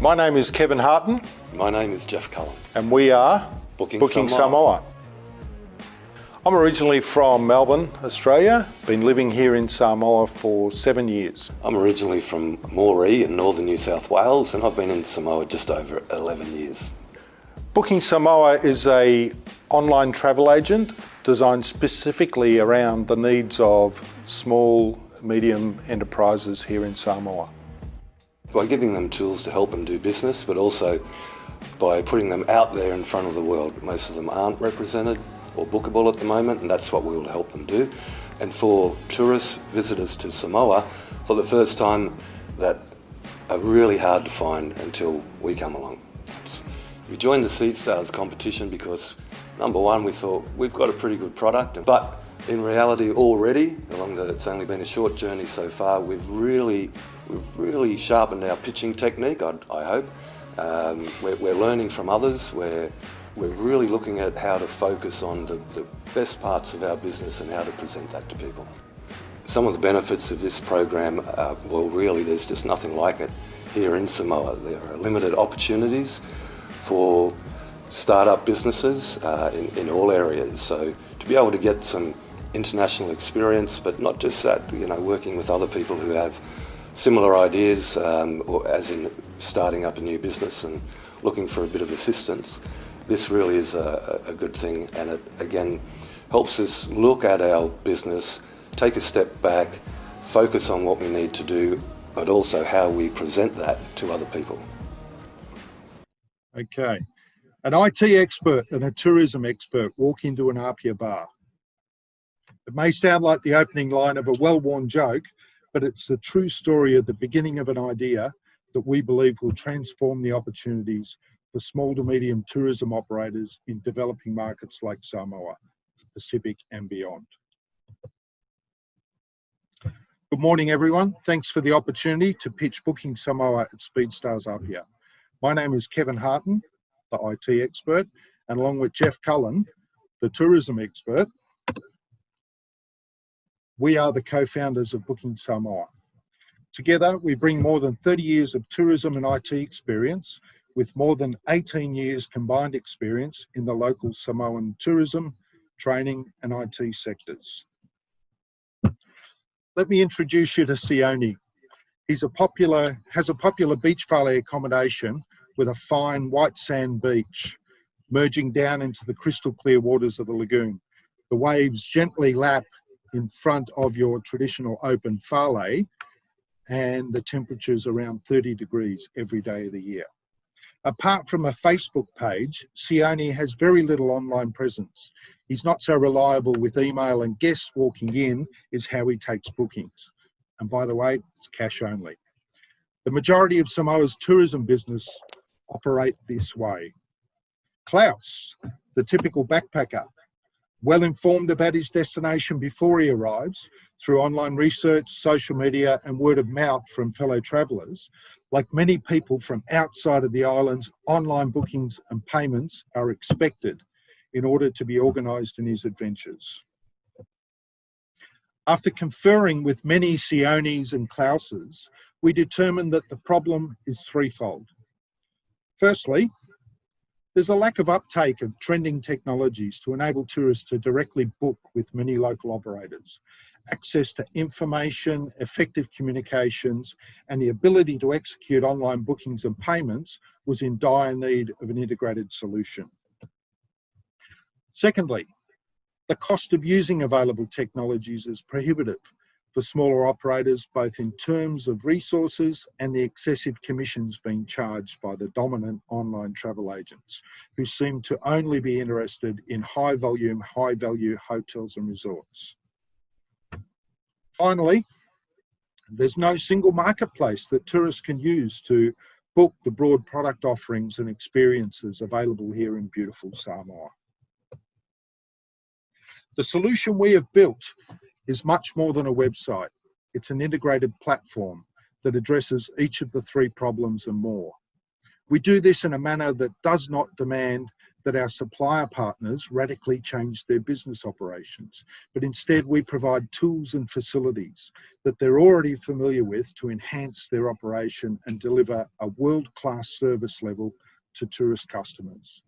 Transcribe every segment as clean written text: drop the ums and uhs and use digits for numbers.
My name is Kevin Harton. My name is Jeff Cullen. And we are Booking Samoa. I'm originally from Melbourne, Australia. Been living here in Samoa for 7 years. I'm originally from Moree in northern New South Wales, and I've been in Samoa just over 11 years. Booking Samoa is a online travel agent designed specifically around the needs of small, medium enterprises here in Samoa. By giving them tools to help them do business, but also by putting them out there in front of the world. Most of them aren't represented or bookable at the moment, and that's what we will help them do. And for tourists, visitors to Samoa, for the first time, that are really hard to find until we come along. We joined the Seedstars competition because, number one, we thought we've got a pretty good product, but in reality already, it's only been a short journey so far, we've really sharpened our pitching technique, I hope. We're learning from others. We're really looking at how to focus on the best parts of our business and how to present that to people. Some of the benefits of this program, there's just nothing like it here in Samoa. There are limited opportunities for start-up businesses in all areas. So to be able to get some international experience, but not just that, working with other people who have similar ideas, or as in starting up a new business and looking for a bit of assistance, this really is a good thing, and it again helps us look at our business, take a step back, focus on what we need to do, but also how we present that to other people. Okay. An IT expert and a tourism expert walk into an Apia bar. It may sound like the opening line of a well-worn joke, but it's the true story of the beginning of an idea that we believe will transform the opportunities for small to medium tourism operators in developing markets like Samoa, Pacific and beyond. Good morning, everyone. Thanks for the opportunity to pitch Booking Samoa at Seedstars Apia. My name is Kevin Harton, the IT expert, and along with Jeff Cullen, the tourism expert, we are the co-founders of Booking Samoa. Together, we bring more than 30 years of tourism and IT experience, with more than 18 years combined experience in the local Samoan tourism, training and IT sectors. Let me introduce you to Sione. Has a popular beach valet accommodation with a fine white sand beach, merging down into the crystal clear waters of the lagoon. The waves gently lap in front of your traditional open whale, and the temperature's around 30 degrees every day of the year. Apart from a Facebook page, Sione has very little online presence. He's not so reliable with email, and guests walking in is how he takes bookings. And by the way, it's cash only. The majority of Samoa's tourism business operate this way. Klaus, the typical backpacker, well informed about his destination before he arrives through online research, social media and word of mouth from fellow travellers. Like many people from outside of the islands, online bookings and payments are expected in order to be organised in his adventures. After conferring with many Siones and Klauses, we determined that the problem is threefold. Firstly, there's a lack of uptake of trending technologies to enable tourists to directly book with many local operators. Access to information, effective communications, and the ability to execute online bookings and payments was in dire need of an integrated solution. Secondly, the cost of using available technologies is prohibitive for smaller operators, both in terms of resources and the excessive commissions being charged by the dominant online travel agents, who seem to only be interested in high volume, high value hotels and resorts. Finally, there's no single marketplace that tourists can use to book the broad product offerings and experiences available here in beautiful Samoa. The solution we have built is much more than a website. It's an integrated platform that addresses each of the three problems and more. We do this in a manner that does not demand that our supplier partners radically change their business operations, but instead we provide tools and facilities that they're already familiar with to enhance their operation and deliver a world-class service level to tourist customers.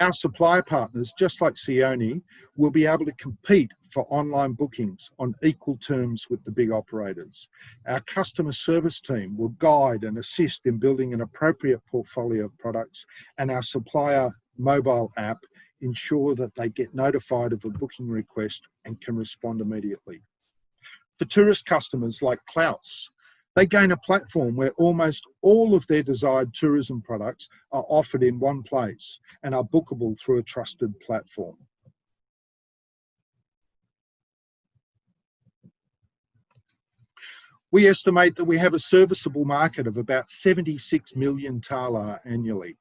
Our supplier partners, just like Seedstars, will be able to compete for online bookings on equal terms with the big operators. Our customer service team will guide and assist in building an appropriate portfolio of products, and our supplier mobile app ensure that they get notified of a booking request and can respond immediately. For tourist customers like Klaus, they gain a platform where almost all of their desired tourism products are offered in one place and are bookable through a trusted platform. We estimate that we have a serviceable market of about 76 million tala annually.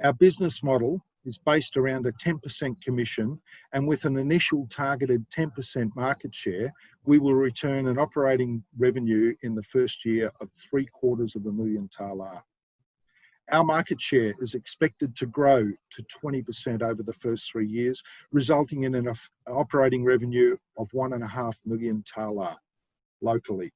Our business model is based around a 10% commission, and with an initial targeted 10% market share, we will return an operating revenue in the first year of $750,000 tala. Our market share is expected to grow to 20% over the first 3 years, resulting in an operating revenue of $1.5 million tala locally.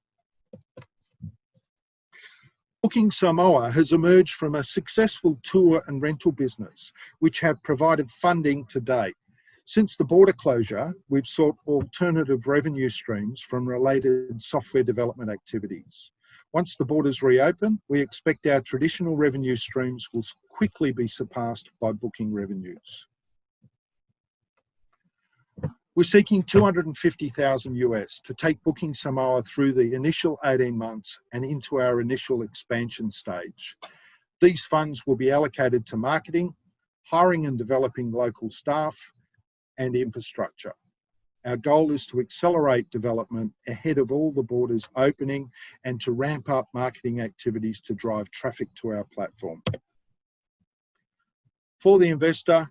BookingSamoa has emerged from a successful tour and rental business, which have provided funding to date. Since the border closure, we've sought alternative revenue streams from related software development activities. Once the borders reopen, we expect our traditional revenue streams will quickly be surpassed by booking revenues. We're seeking $250,000 to take BookingSamoa through the initial 18 months and into our initial expansion stage. These funds will be allocated to marketing, hiring and developing local staff, and infrastructure. Our goal is to accelerate development ahead of all the borders opening and to ramp up marketing activities to drive traffic to our platform. For the investor,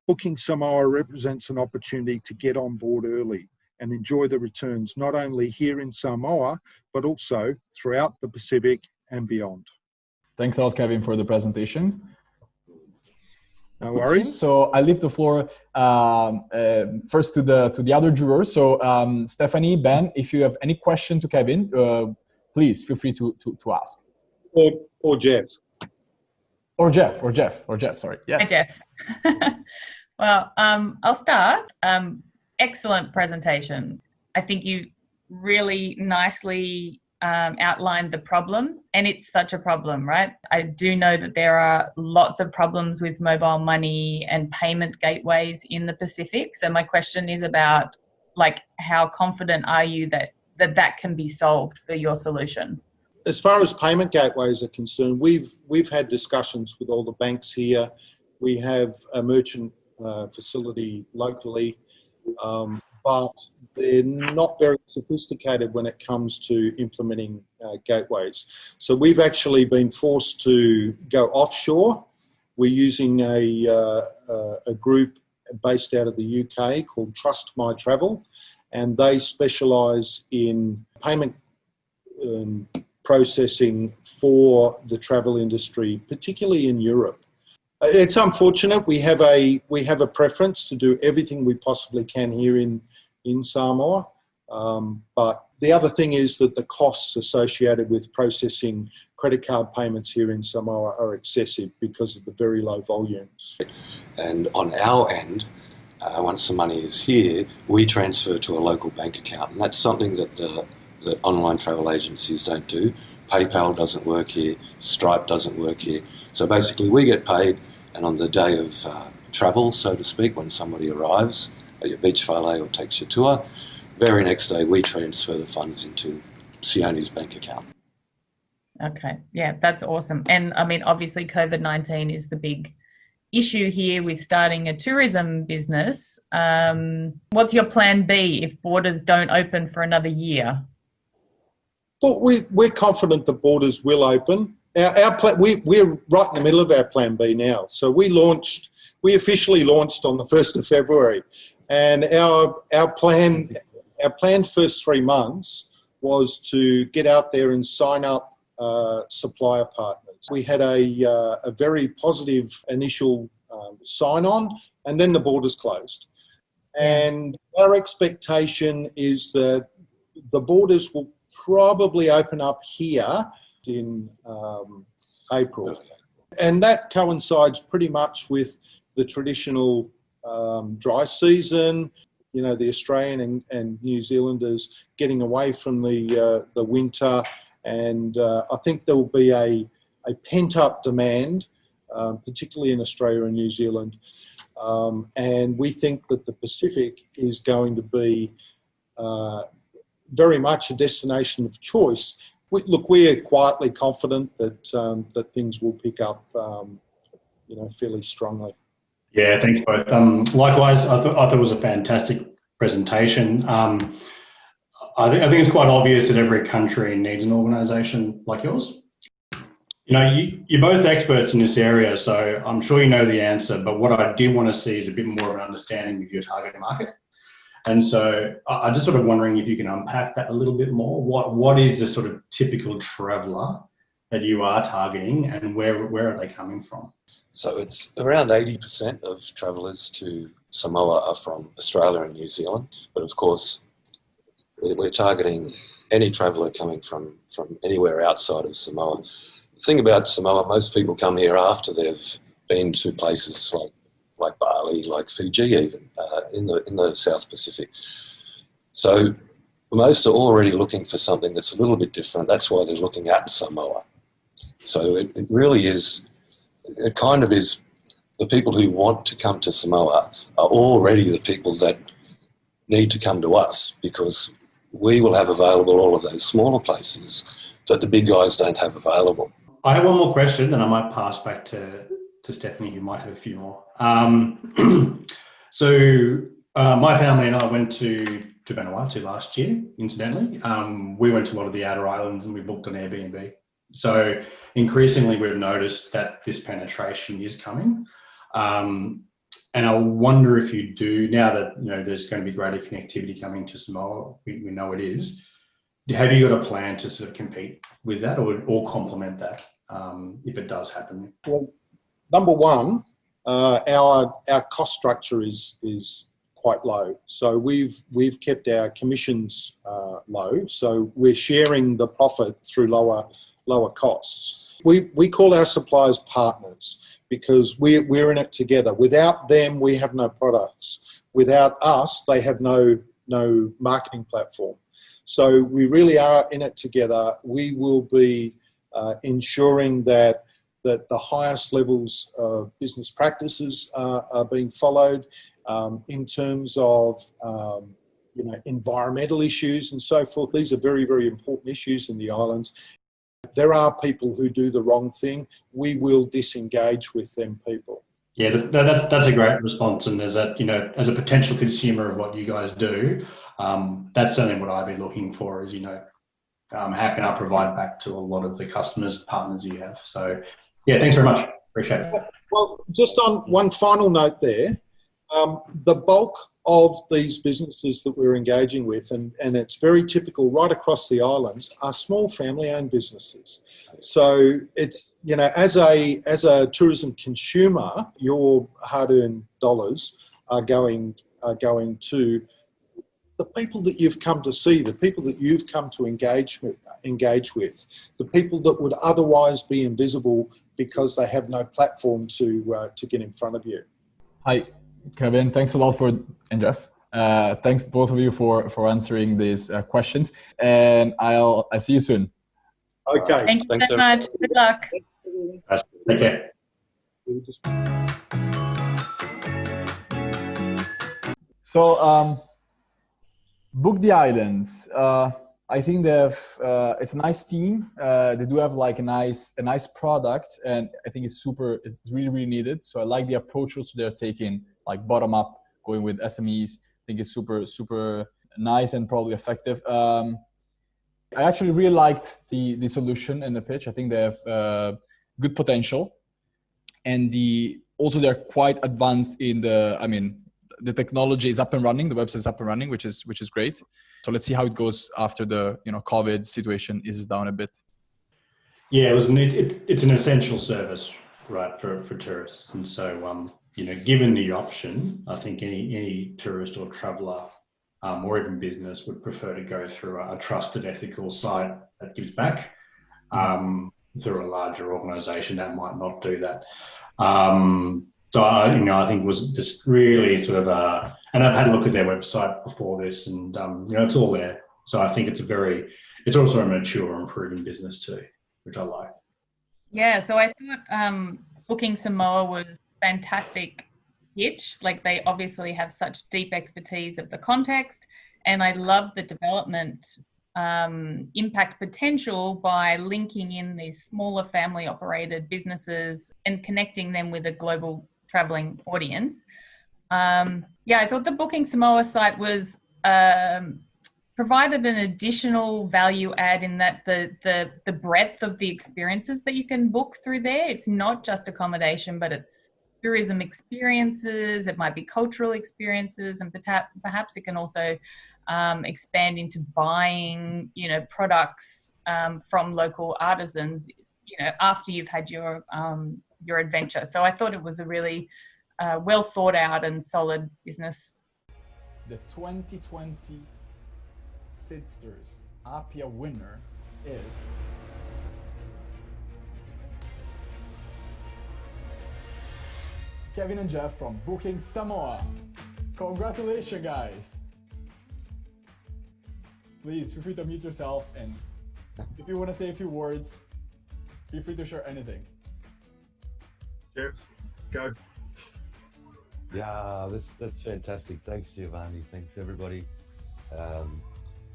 BookingSamoa represents an opportunity to get on board early and enjoy the returns not only here in Samoa, but also throughout the Pacific and beyond. Thanks a lot, Kevin, for the presentation. No worries. So I leave the floor first to the other jurors. So Stephanie, Ben, if you have any question to Kevin, please feel free to ask. Or Jeff. Or Jeff, sorry. Yes. Hi, Jeff. Well, I'll start. Excellent presentation. I think you really nicely outlined the problem, and it's such a problem, right? I do know that there are lots of problems with mobile money and payment gateways in the Pacific. So my question is about, like, how confident are you that can be solved for your solution? As far as payment gateways are concerned, we've had discussions with all the banks here. We have a merchant facility locally, but they're not very sophisticated when it comes to implementing gateways. So we've actually been forced to go offshore. We're using a group based out of the UK called Trust My Travel, and they specialise in payment processing for the travel industry, particularly in Europe. It's unfortunate. We have a preference to do everything we possibly can here in Samoa, but the other thing is that the costs associated with processing credit card payments here in Samoa are excessive because of the very low volumes. And on our end, once the money is here, we transfer to a local bank account, and that's something that online travel agencies don't do. PayPal doesn't work here, Stripe doesn't work here. So basically we get paid, and on the day of travel, so to speak, when somebody arrives at your beach valet or takes your tour, very next day we transfer the funds into Seedstars' bank account. Okay, yeah, that's awesome. And I mean, obviously COVID-19 is the big issue here with starting a tourism business. What's your plan B if borders don't open for another year? Well, we're confident the borders will open. We're right in the middle of our plan B now. So we officially launched on the 1st of February, and our planned first 3 months was to get out there and sign up supplier partners. We had a very positive initial sign on, and then the borders closed. And our expectation is that the borders will probably open up here in April. And that coincides pretty much with the traditional dry season, you know, the Australian and New Zealanders getting away from the winter. And I think there will be a pent-up demand, particularly in Australia and New Zealand. And we think that the Pacific is going to be very much a destination of choice. We are quietly confident that that things will pick up, you know, fairly strongly. Yeah, thanks both. Likewise, I thought it was a fantastic presentation. I think it's quite obvious that every country needs an organisation like yours. You know, you're both experts in this area, so I'm sure you know the answer, but what I did want to see is a bit more of an understanding of your target market. And so I'm just sort of wondering if you can unpack that a little bit more. What is the sort of typical traveller that you are targeting, and where are they coming from? So it's around 80% of travellers to Samoa are from Australia and New Zealand, but of course we're targeting any traveller coming from anywhere outside of Samoa. The thing about Samoa, most people come here after they've been to places like Bali, like Fiji even, in the South Pacific. So most are already looking for something that's a little bit different. That's why they're looking at Samoa. So it really is, it kind of is, the people who want to come to Samoa are already the people that need to come to us, because we will have available all of those smaller places that the big guys don't have available. I have one more question, and I might pass back to Stephanie, who might have a few more. So my family and I went to Vanuatu last year, incidentally. We went to a lot of the outer islands and we booked on Airbnb. So increasingly we've noticed that this penetration is coming. And I wonder if you do, now that you know there's going to be greater connectivity coming to Samoa, we know it is, have you got a plan to sort of compete with that or complement that if it does happen? Well, number one, our cost structure is quite low. So we've kept our commissions low. So we're sharing the profit through lower costs. We call our suppliers partners because we're in it together. Without them, we have no products. Without us, they have no marketing platform. So we really are in it together. We will be ensuring that the highest levels of business practices are being followed in terms of you know, environmental issues and so forth. These are very, very important issues in the islands. There are people who do the wrong thing. We will disengage with them people. Yeah, that's a great response. And as a potential consumer of what you guys do, that's certainly what I'd be looking for is, you know, how can I provide back to a lot of the customers, partners you have? So yeah, thanks very much. Appreciate it. Well, just on one final note there, the bulk of these businesses that we're engaging with, and it's very typical right across the islands, are small family-owned businesses. So it's, you know, as a tourism consumer, your hard-earned dollars are going to the people that you've come to see, the people that you've come to engage with, the people that would otherwise be invisible because they have no platform to get in front of you. Hi, Kevin. Thanks a lot and Jeff. Thanks both of you for answering these questions, and I'll see you soon. Okay. Thank you so much. Good luck. Take care. So, Book the Islands. I think they have it's a nice team. They do have like a nice product, and I think it's really, really needed. So I like the approach also they're taking, like bottom up, going with SMEs. I think it's super nice and probably effective. I actually really liked the solution and the pitch. I think they have good potential, and they're quite advanced in the technology is up and running. The website is up and running, which is great. So let's see how it goes after the COVID situation eases down a bit. Yeah, it's an essential service, right, for tourists. And so, given the option, I think any tourist or traveller or even business would prefer to go through a trusted, ethical site that gives back through a larger organisation that might not do that. So I think it was just really sort of and I've had a look at their website before this, and it's all there. So I think it's also a mature, improving business too, which I like. Yeah, so I thought Booking Samoa was fantastic pitch. Like, they obviously have such deep expertise of the context, and I love the development impact potential by linking in these smaller family operated businesses and connecting them with a global traveling audience. I thought the Booking Samoa site was provided an additional value add in that the breadth of the experiences that you can book through there. It's not just accommodation, but it's tourism experiences, it might be cultural experiences, and perhaps it can also expand into buying, products from local artisans, after you've had your adventure. So I thought it was a really well thought out and solid business. The 2020 Seedstars Apia winner is Kevin and Jeff from Booking Samoa. Congratulations, guys. Please feel free to mute yourself, and if you want to say a few words, feel free to share anything. Jeff, go. Yeah, that's fantastic. Thanks, Giovanni. Thanks, everybody.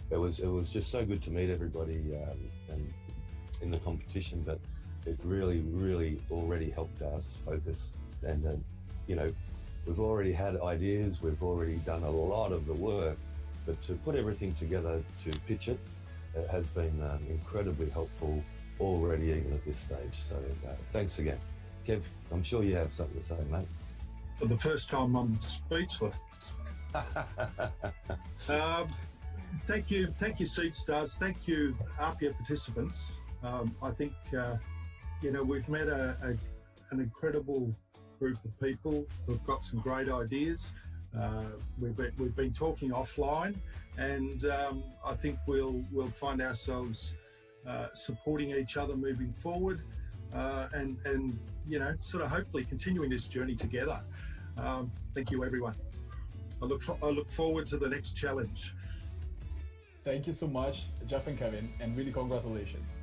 It was just so good to meet everybody and in the competition, but it really already helped us focus. And we've already had ideas, we've already done a lot of the work, but to put everything together to pitch it, it has been incredibly helpful already, even at this stage. So thanks again. Kev, I'm sure you have something to say, mate. For the first time, I'm speechless. Thank you, Seedstars. Thank you, Apia participants. I think we've met an incredible group of people who've got some great ideas. We've been talking offline, and I think we'll find ourselves supporting each other moving forward, and sort of hopefully continuing this journey together. Thank you, everyone. I look forward to the next challenge. Thank you so much, Jeff and Kevin, and really congratulations.